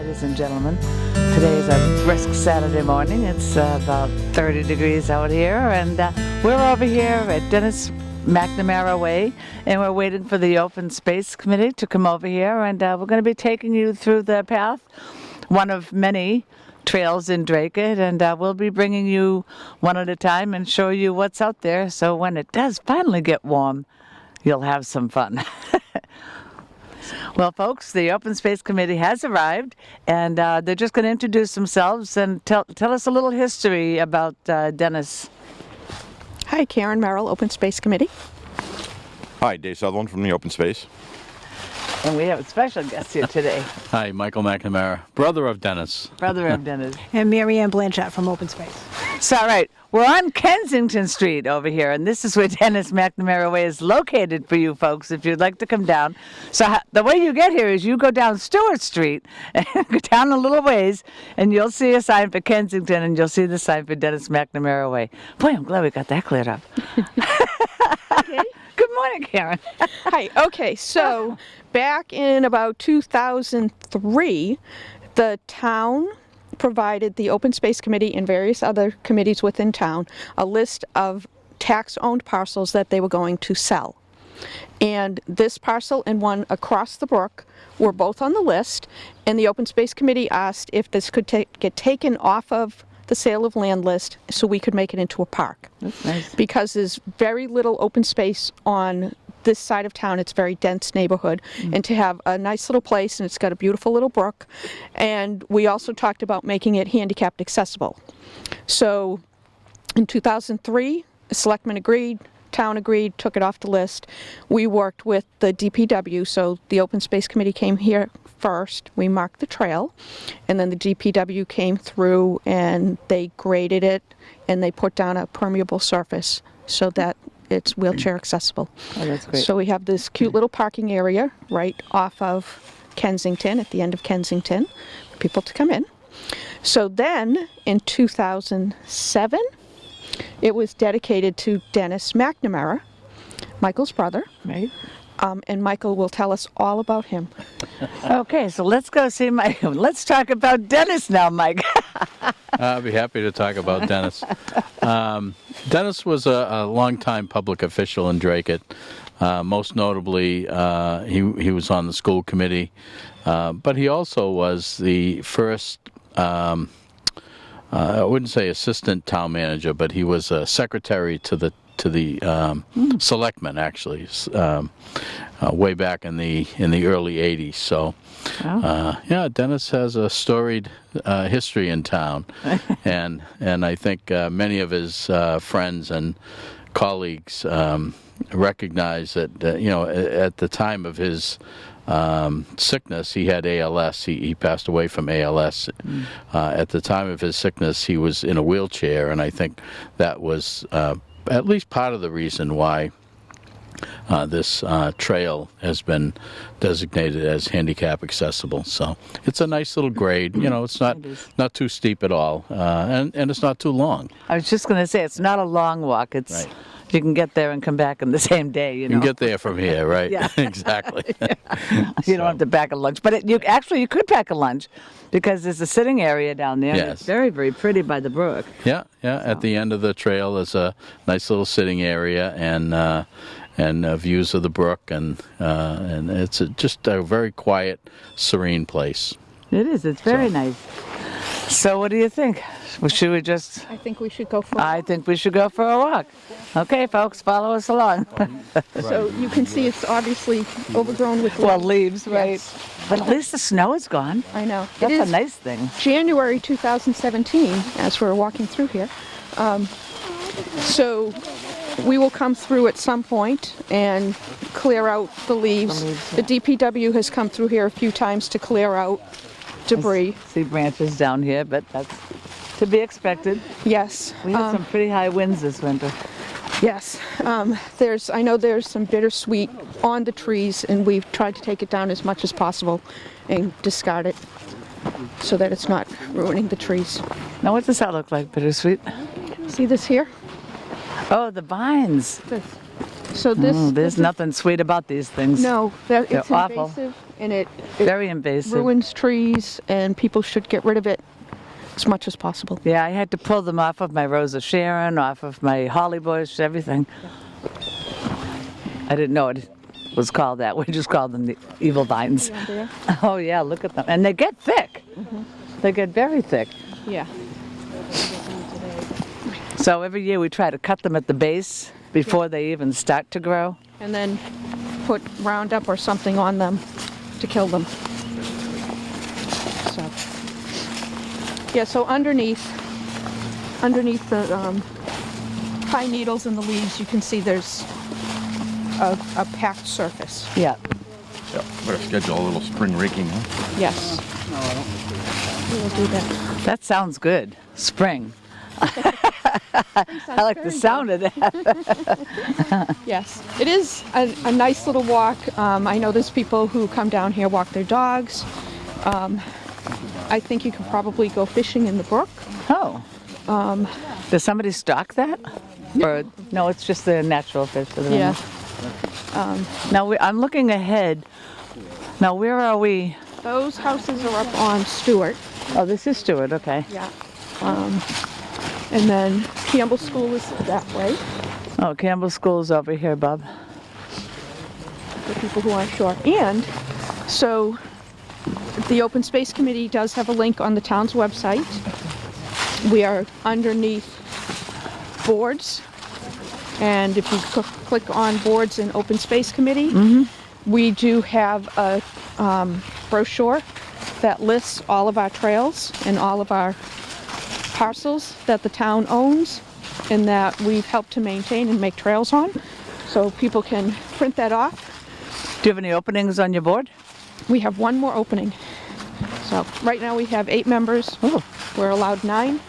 ladies and gentlemen. Today is a brisk Saturday morning. It's about 30 degrees out here, and we're over here at Dennis McNamara Way, and we're waiting for the Open Space Committee to come over here, and we're going to be taking you through the path, one of many trails in Dracut, and we'll be bringing you one at a time and show you what's out there, so when it does finally get warm, you'll have some fun. Well, folks, the Open Space Committee has arrived, and they're just going to introduce themselves and tell us a little history about Dennis. Hi, Karen Merrill, Open Space Committee. Hi, Dave Sutherland from the Open Space. And we have a special guest here today. Hi, Michael McNamara, brother of Dennis. Brother of Dennis. And Mary Ann Blanchett from Open Space. So, all right, we're on Kensington Street over here, and this is where Dennis McNamara Way is located for you folks if you'd like to come down. So the way you get here is you go down Stewart Street and go down a little ways, and you'll see a sign for Kensington, and you'll see the sign for Dennis McNamara Way. Boy, I'm glad we got that cleared up. Okay. Good morning, Karen. Hi. Okay, so back in about 2003, the town provided the Open Space Committee and various other committees within town a list of tax-owned parcels that they were going to sell. And this parcel and one across the brook were both on the list, and the Open Space Committee asked if this could get taken off of the sale of land list so we could make it into a park. That's nice. Because there's very little open space on this side of town. It's a very dense neighborhood, and to have a nice little place, and it's got a beautiful little brook, and we also talked about making it handicapped accessible. So in 2003, the selectmen agreed, town agreed, took it off the list. We worked with the DPW, so the Open Space Committee came here first. We marked the trail, and then the DPW came through and they graded it and they put down a permeable surface so that it's wheelchair accessible. Oh, that's great. So we have this cute little parking area right off of Kensington, at the end of Kensington, for people to come in. So then in 2007, it was dedicated to Dennis McNamara, Michael's brother. Right. And Michael will tell us all about him. Okay, so let's go see Mike. Let's talk about Dennis now, Mike. I'll be happy to talk about Dennis. Dennis was a longtime public official in Dracut. Most notably, he was on the school committee, but he also was the first, I wouldn't say assistant town manager, but he was a secretary to the selectmen, actually, way back in the early '80s. So, yeah, Dennis has a storied history in town, and I think many of his friends and colleagues recognize that at the time of his sickness, he had ALS. He passed away from ALS. At the time of his sickness, he was in a wheelchair, and I think that was at least part of the reason why this trail has been designated as handicap accessible. So it's a nice little grade. It's not too steep at all, and it's not too long. I was just going to say, it's not a long walk. It's Right. You can get there and come back in the same day. You can get there from here, right? Yeah. Exactly. You don't have to pack a lunch, but you could pack a lunch because there's a sitting area down there. Yes. And it's very, very pretty by the brook. Yeah. At the end of the trail, there's a nice little sitting area and views of the brook, and it's just a very quiet, serene place. It is. It's very nice. So what do you think? Should we just... I think we should go for I think we should go for a walk. Okay, folks, follow us along. So you can see it's obviously overgrown with Well, leaves, right? Yes. But at least the snow is gone. I know. That's It a is nice thing. January 2017, as we're walking through here. So we will come through at some point and clear out the leaves. The DPW has come through here a few times to clear out debris. See branches down here, but that's to be expected. Yes. We had some pretty high winds this winter. Yes. I know there's some bittersweet on the trees, and we've tried to take it down as much as possible and discard it so that it's not ruining the trees. Now, what does that look like, bittersweet? See this here? Oh, the vines. This. So this, There's this is- nothing sweet about these things. no, that, They're it's awful. invasive and it Very invasive. ruins trees, and people should get rid of it as much as possible. Yeah, I had to pull them off of my Rose of Sharon, off of my holly bush, everything. I didn't know it was called that. We just called them the evil vines. Down there. Oh yeah, look at them. And they get thick. They get very thick. Yeah. So every year we try to cut them at the base before they even start to grow. And then put Roundup or something on them to kill them. So, yeah, so underneath the pine needles and the leaves, you can see there's a packed surface. Yeah. Yeah, better schedule a little spring raking, huh? Yes. We'll do that. That sounds good. Spring. I like the sound of that. Yes, it is a nice little walk. I know there's people who come down here, walk their dogs. I think you could probably go fishing in the brook. Oh. Does somebody stock that? Or no, it's just the natural fish. That are in Yeah. it. Now I'm looking ahead. Now where are we? Those houses are up on Stewart. Oh, this is Stewart. Okay. Yeah. And then Campbell School is that way, Oh, Campbell School's over here, Bob. for people who aren't sure. And so the Open Space Committee does have a link on the town's website. We are underneath boards. And if you click on boards in Open Space Committee, we do have a brochure that lists all of our trails and all of our parcels that the town owns and that we've helped to maintain and make trails on. So people can print that off. Do you have any openings on your board? We have one more opening. So right now we have 8 members. Oh, We're allowed 9.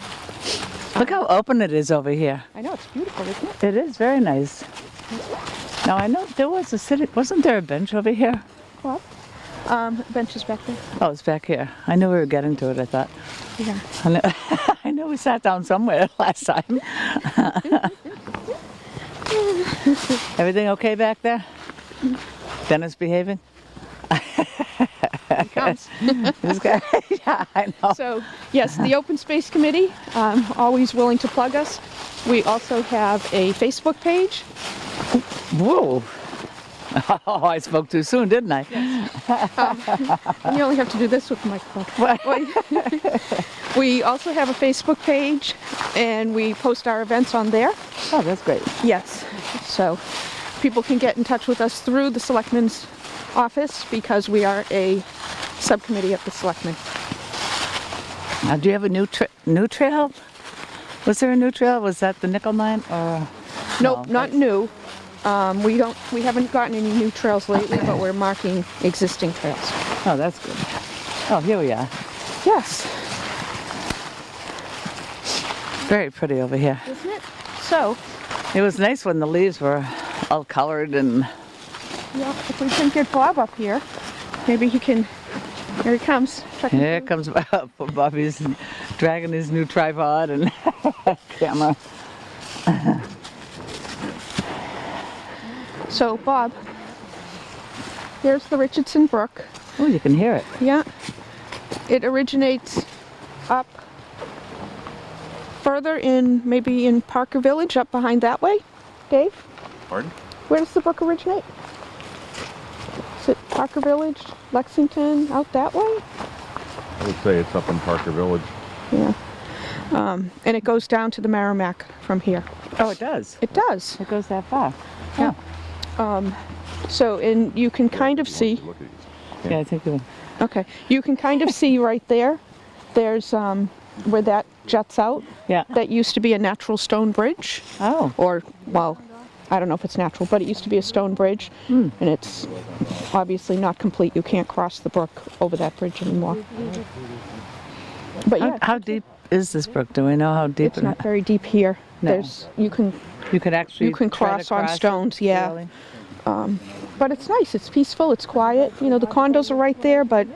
look how open it is over here. I know, it's beautiful, isn't it? It is very nice. Now I know there was a city. Wasn't there a bench over here? Well, bench is back there. Oh, it's back here. I knew we were getting to it. I thought. Yeah. I know, I know we sat down somewhere last time. Everything okay back there? Dennis behaving? He comes. This guy? Yeah, I know. So, yes, the Open Space Committee, always willing to plug us. We also have a Facebook page. Whoa. Oh, I spoke too soon, didn't I? You only have to do this with the microphone. We also have a Facebook page, and we post our events on there. Oh, that's great. Yes. So people can get in touch with us through the Selectmen's office because we are a subcommittee of the Selectmen. Now, do you have a new trail? Was there a new trail? Was that the nickel mine or? Nope, No, not new. We haven't gotten any new trails lately, but we're marking existing trails. Oh, that's good. Oh, here we are. Yes, Very pretty over here. isn't it? So, It was nice when the leaves were all colored and. yeah, if we can get Bob up here, maybe he can. Here he comes. Checking Here through. comes Bobby's dragging his new tripod and camera. So, Bob, here's the Richardson Brook. Oh, you can hear it. Yeah. It originates up further in, maybe in Parker Village, up behind that way. Dave, Pardon? where does the brook originate? Is it Parker Village, Lexington, out that way? I would say it's up in Parker Village. Yeah. And it goes down to the Merrimack from here. Oh, it does. It does. It goes that far. Yeah. So, and you can kind of see, Look at these. Yeah, I think it. okay, you can kind of see right there, there's where that juts out. Yeah. That used to be a natural stone bridge. Oh. Or, well, I don't know if it's natural, but it used to be a stone bridge, and it's obviously not complete. You can't cross the brook over that bridge anymore. But yeah, How deep is this brook? Do we know how deep? it's not very deep here. No. There's you can, You could actually. you can try to cross on it, stones, yeah. really? But it's nice. It's peaceful. It's quiet. You know, the condos are right there, but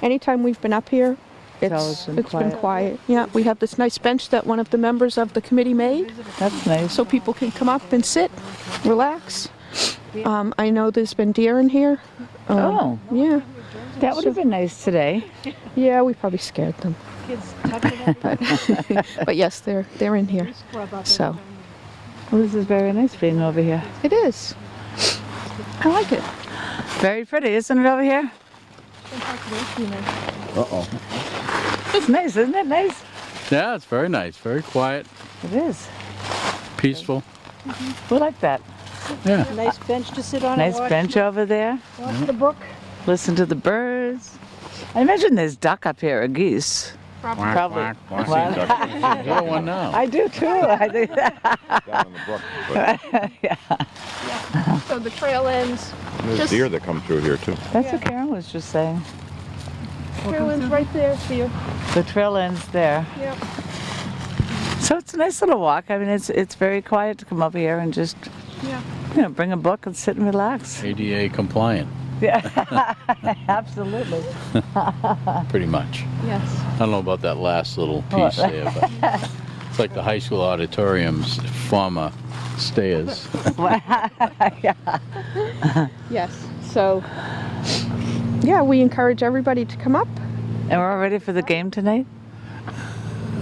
anytime we've been up here, always been it's been quiet. quiet. Yeah, we have this nice bench that one of the members of the committee made, That's nice. so people can come up and sit, relax. I know there's been deer in here. Oh, Yeah. that would have been nice today. Yeah, we probably scared them. Kids touch it up. But yes, they're in here. Scrub up So Well, this is very nice being over here. it is. I like it. Very pretty, isn't it, over here? Uh-oh. It's nice, isn't it? Nice. Yeah, it's very nice, very quiet, It is. peaceful. We like that. Yeah. Nice bench to sit on Nice and watch, bench over there. watch the brook. Listen to the birds. I imagine there's duck up here, or geese. Probably. Little one now. I do too. I do. Down in the brook. But So the trail ends. there's deer that come through here, too. That's what Karen was just saying. Trail ends right there for you. The trail ends there. Yep. So it's a nice little walk. I mean, it's very quiet to come over here and just, Yeah. bring a book and sit and relax. ADA compliant, Yeah, absolutely. pretty much. Yes. I don't know about that last little piece there, but it's like the high school auditorium's former stairs. Yes. So yeah, we encourage everybody to come up. And we're all ready for the game tonight?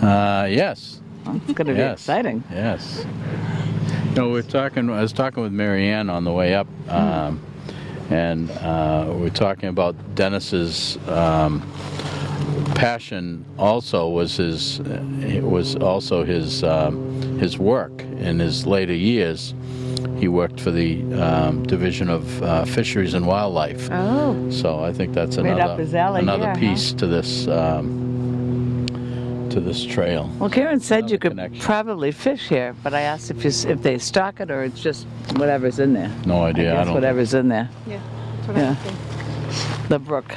Yes, It's going to be Yes. exciting. yes. No, I was talking with Mary Ann on the way up, and we're talking about Dennis's passion. Also, was his work in his later years. He worked for the Division of Fisheries and Wildlife. Oh. So I think that's Right up his alley another here, piece to this trail. Well, Karen said Another you could connection. probably fish here, but I asked if they stock it or it's just whatever's in there. No I idea. I guess don't. whatever's in there. Yeah. That's what Yeah. I think. The brook.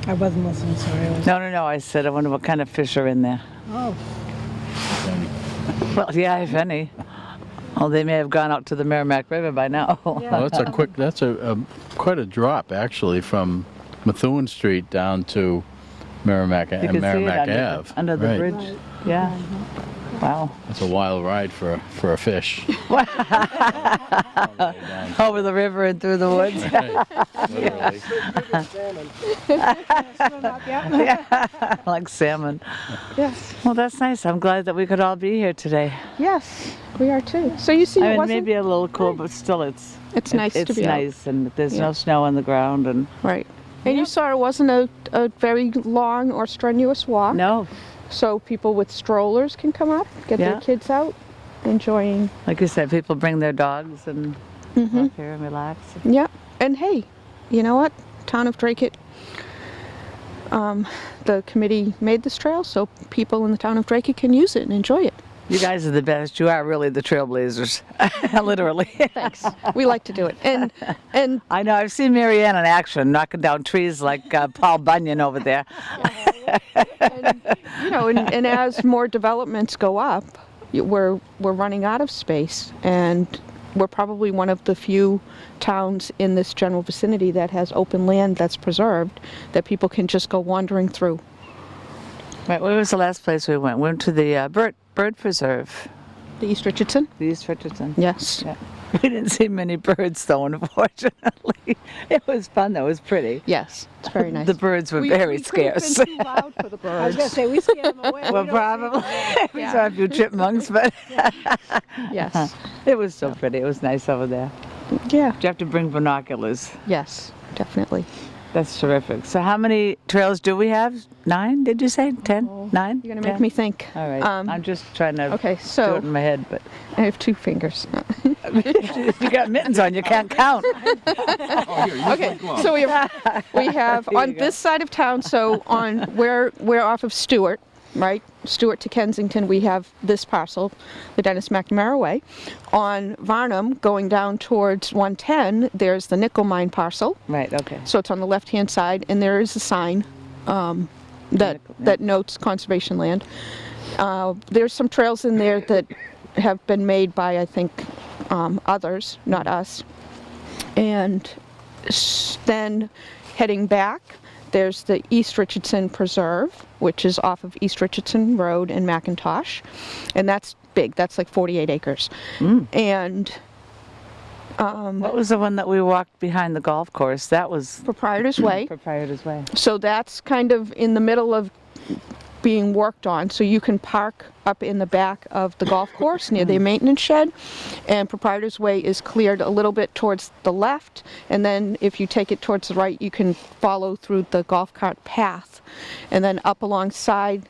I wasn't listening, sorry. No. I said I wonder what kind of fish are in there. Oh, Well, yeah, if any. Oh, they may have gone out to the Merrimack River by now. Well, that's a quite a drop actually from Methuen Street down to Merrimack You and can see it Merrimack under, Ave. under the Right. bridge. Yeah. Wow. That's a wild ride for a fish. Over the river and through the woods. Literally. Like salmon. Yes. Well, that's nice. I'm glad that we could all be here today. Yes, we are too. So you see, I it mean, wasn't maybe a little cool, but still, it's nice it's to be nice, and there's Yeah. no snow on the ground, and right. And you saw it wasn't a very long or strenuous walk. no, So people with strollers can come up, get Yeah. their kids out, enjoying. like you said, people bring their dogs and walk here and relax. Yeah. And hey, you know what? Town of Dracut, the committee made this trail so people in the town of Dracut can use it and enjoy it. You guys are the best. You are really the trailblazers, literally. Thanks. We like to do it. And I know. I've seen Marianne in action, knocking down trees like Paul Bunyan over there. you know, and as more developments go up, we're running out of space, and we're probably one of the few towns in this general vicinity that has open land that's preserved that people can just go wandering through. Right. Where was the last place we went? We went to the bird preserve, The East Richardson? the East Richardson. Yes. Yeah. We didn't see many birds, though, unfortunately. It was fun, though. It was pretty. Yes, it's very nice. The birds were very we could have scarce. been too loud for the I was birds. gonna say, we scared them away. Well, We don't see probably. We saw a few chipmunks, but Yes. it was so pretty. It was nice over there. Yeah. You have to bring binoculars. Yes, definitely. That's terrific. So how many trails do we have? 9, did you say? 10? 9? You're gonna make me think. All right. Um, I'm just trying to Okay, do so it in my head, but I have 2 fingers. you got mittens on, you can't count. Oh, here, use my Okay, glove. so we have Here on you go. this side of town. So on we're off of Stewart, right? Stewart to Kensington. We have this parcel, the Dennis McNamara Way. On Varnum, going down towards 110, there's the nickel mine parcel. Right, okay. So it's on the left-hand side, and there is a sign that Nickel, yeah. that notes conservation land. There's some trails in there that have been made by, I think, others, not us. And then heading back, there's the East Richardson Preserve, which is off of East Richardson Road in McIntosh. And that's big. That's like 48 acres. And What was the one that we walked behind the golf course? That was Proprietor's Way. Proprietor's Way. So that's kind of in the middle of being worked on. So you can park up in the back of the golf course near their maintenance shed. And Proprietor's Way is cleared a little bit towards the left. And then if you take it towards the right, you can follow through the golf cart path. And then up alongside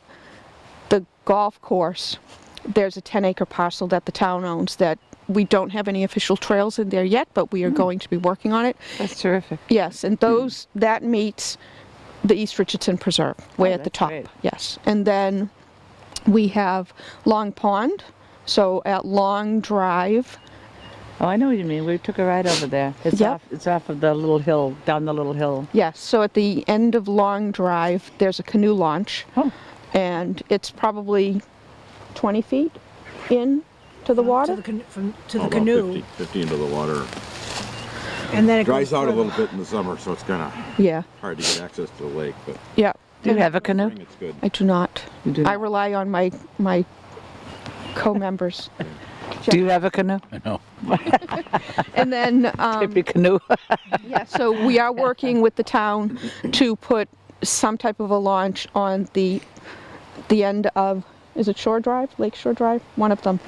the golf course, there's a 10-acre parcel that the town owns that we don't have any official trails in there yet, but we are going to be working on it. That's terrific. Yes, and that meets the East Richardson Preserve, way at the that's top. great. Yes, and then we have Long Pond, so at Long Drive. Oh, I know what you mean. We took a ride over there. It's Yep. off. It's off of the little hill, down the little hill. Yes, so at the end of Long Drive, there's a canoe launch, Oh, and it's probably 20 feet in to the water. To the About canoe. 50 into the water. And then it Dries goes out a further. little bit in the summer, so it's kind of Yeah, hard to get access to the lake, but yeah. do you have a canoe? spring it's good. I do not. You do I not. rely on my co-members. Do you have a canoe? I know. And then Tippy canoe. yeah, so we are working with the town to put some type of a launch on the end of, is it Shore Drive, Lake Shore Drive? One of them,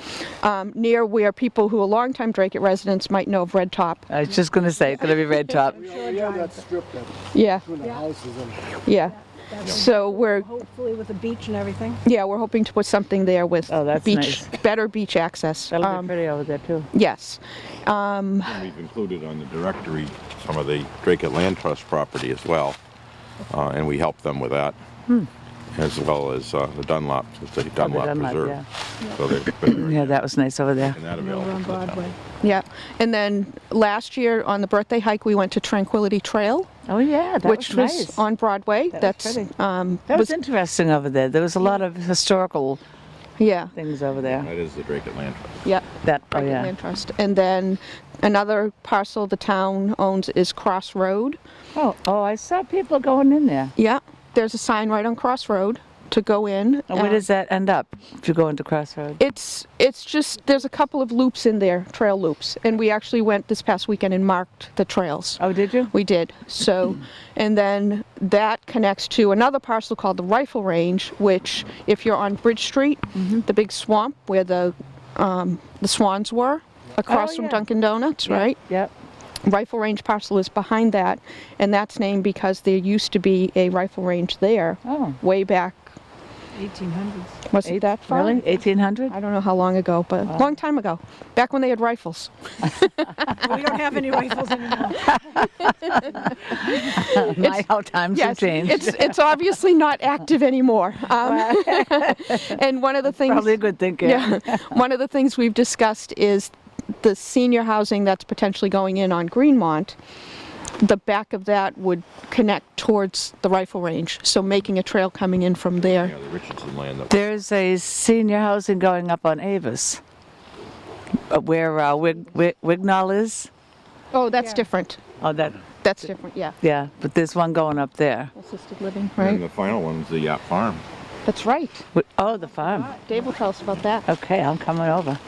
near where people who are longtime Dracut residents might know of Red Top. I was just going to say, it's going to be Red Top. Yeah, that strip that Yeah, between the houses and yeah. That's So we're hopefully with the beach and everything. we're hoping to put something there with Oh, that's beach, nice. better beach access. That'll be pretty over there too. Yes. And we've included on the directory some of the Dracut Land Trust property as well, and we help them with that, as well as the Dunlop, the Dunlop Dunlop, Preserve. yeah. So they've been Yeah, that was nice over there. making that Over available on to the town. Broadway. Yeah. And then last year on the birthday hike, we went to Tranquility Trail, Oh yeah, that which was was nice. on Broadway. That was That's pretty. That was interesting over there. There was a lot of historical yeah. things over there. That is the Dracut Land Trust. Yeah. That, oh Private yeah. Land Trust. And then another parcel the town owns is Cross Road. Oh, I saw people going in there. Yeah, there's a sign right on Cross Road to go in. And where does that end up if you go into Crossroad? It's just, there's a couple of loops in there, trail loops. And we actually went this past weekend and marked the trails. Oh, did you? We did. So, and then that connects to another parcel called the Rifle Range, which if you're on Bridge Street, the big swamp where the swans were, across from yeah. Dunkin' Donuts, right? Yep. Rifle Range parcel is behind that, and that's named because there used to be a rifle range there Oh. way back. 1800s. Was it that far? Really? 1800? I don't know how long ago, but a long time ago. Back when they had rifles. We don't have any rifles anymore. My how times have changed. it's obviously not active anymore. And one of the things, Probably a good thing. yeah, one of the things we've discussed is the senior housing that's potentially going in on Greenmont. The back of that would connect towards the rifle range, so making a trail coming in from there. Yeah, the Richardson land. That There's a senior housing going up on Avis, where Wignall is. Oh, that's different. Oh, That's different, yeah. yeah. But there's one going up there. Assisted living, And right? the final one's the Yap Farm. That's right. Oh, the farm. Dave will tell us about that. Okay, I'm coming over.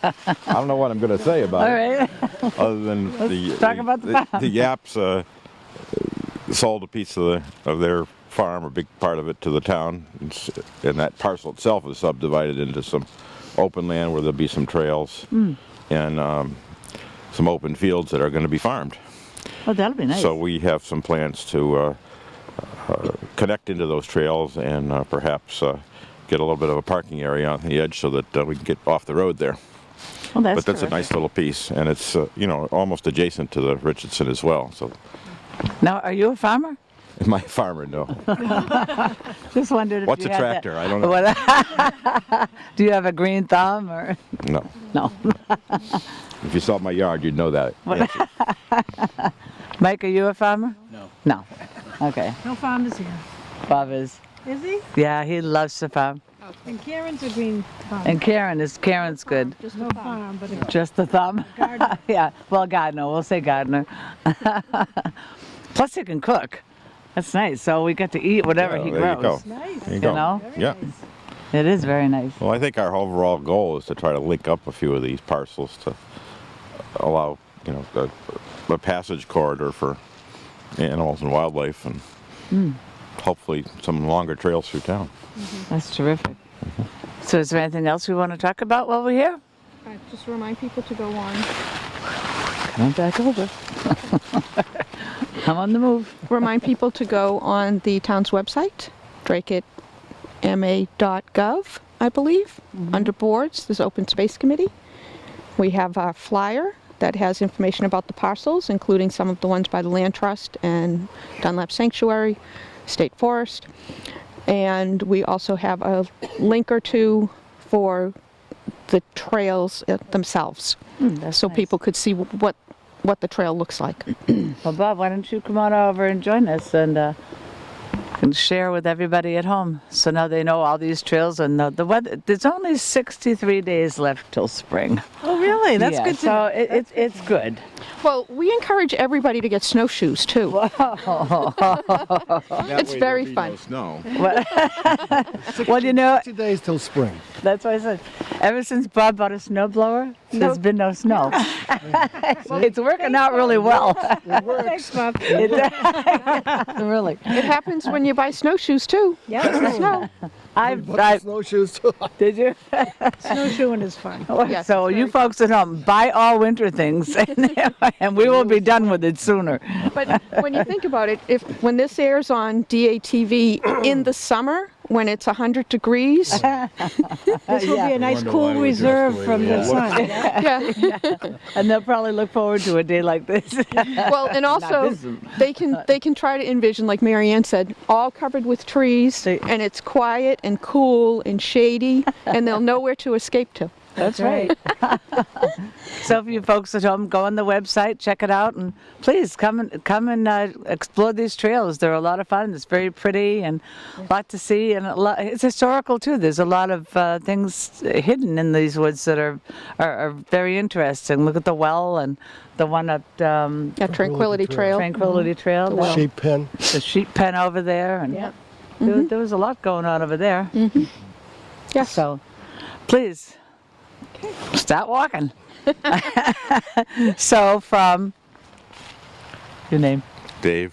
I don't know what I'm going to say about All it, right. other than talk about the farm. the Yaps sold a piece of their farm, a big part of it, to the town, and that parcel itself is subdivided into some open land where there'll be some trails and some open fields that are going to be farmed. Oh, that'll be nice. So we have some plans to connect into those trails and perhaps get a little bit of a parking area on the edge so that we can get off the road there. Well, that's But that's a terrific. nice little piece, and it's almost adjacent to the Richardson as well. So, Now, are you a farmer? my farmer, no. Just wondered if What's you a had tractor? That. I don't know. What- Do you have a green thumb or No. no? If you saw my yard, you'd know that. answer. Mike, are you a farmer? No. No. Okay. No farmers here. Bob is. Is he? Yeah, he loves to farm. And Karen's a green farm. And Karen's good. Just no farm, but a Just the thumb. garden. Yeah. Well, gardener. We'll say gardener. Plus, he can cook. That's nice. So we get to eat whatever Yeah, he there grows. you go. Nice. There you go. know? Yeah. It is very nice. Well, I think our overall goal is to try to link up a few of these parcels to allow, you know, a passage corridor for animals and wildlife, and hopefully some longer trails through town. That's terrific. So is there anything else we want to talk about while we're here? Just remind people to go on. Coming back over. I'm on the move. Remind people to go on the town's website, drakeitma.gov, I believe. Under boards, there's open space committee. We have a flyer that has information about the parcels, including some of the ones by the Land Trust and Dunlap Sanctuary, State Forest. And we also have a link or two for the trails themselves, so nice. people could see what the trail looks like. Well, Bob, why don't you come on over and join us and share with everybody at home, so now they know all these trails and the weather. There's only 63 days left till spring. Oh, really? That's Yeah, good to so know. it's good. Well, we encourage everybody to get snowshoes too. It's very fun. Snow. Well, you know, 60 days till spring. that's why I said, ever since Bob bought a snowblower, there's been no snow. It's working out really well. Thanks, Bob. Really. It happens when you buy snowshoes too. Yeah, Snow. But snowshoes too. Did you? snowshoeing is fun. Yes, So it's you very folks at home, buy all winter things, and we will be done with it sooner. But when you think about it, when this airs on DATV in the summer, when it's 100 degrees, This will be a nice wonder why cool we dressed reserve the way from we the are. sun. Yeah? yeah. And they'll probably look forward to a day like this. Well, and also they can try to envision, like Mary Ann said, all covered with trees, and it's quiet and cool and shady, and they'll know where to escape to. That's right. So if you folks at home, go on the website, check it out, and please come and explore these trails. They're a lot of fun. It's very pretty and a lot to see, and it's historical too. There's a lot of things hidden in these woods that are very interesting. Look at the well and the one at Tranquility Trail. Tranquility Trail. well. Sheep pen. The sheep pen over there, and Yeah. there was a lot going on over there. Yes. So, please, start walking. So, from your name, Dave.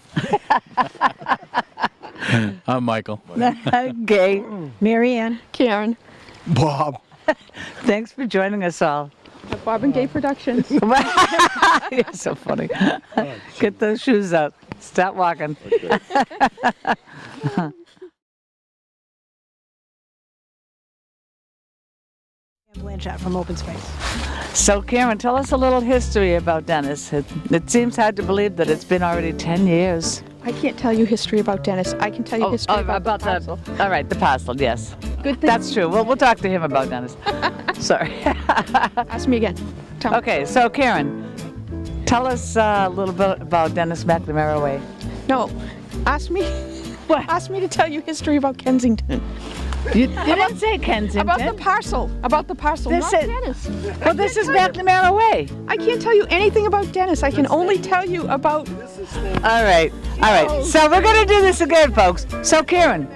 I'm Michael. Gay. Mary Ann. Karen, Bob. Thanks for joining us all. Bob and Gay Productions. You're so funny. Get those shoes out. Start walking. Blanchett from Open Space. So, Karen, tell us a little history about Dennis. It seems hard to believe that it's been already 10 years. I can't tell you history about Dennis. I can tell you history about the parcel. All right, the parcel, yes. Good thing. That's true. We'll talk to him about Dennis. Sorry. Ask me again. Tell me. Okay, so Karen, tell us a little bit about Dennis McNamara Way. No, ask me. What? Ask me to tell you history about Kensington. You didn't say Kensington. About the parcel. About the parcel. This not is- Dennis. Well, this is McNamara Way. I can't tell you anything about Dennis. I can only tell you about. All right. So we're going to do this again, folks. So, Karen,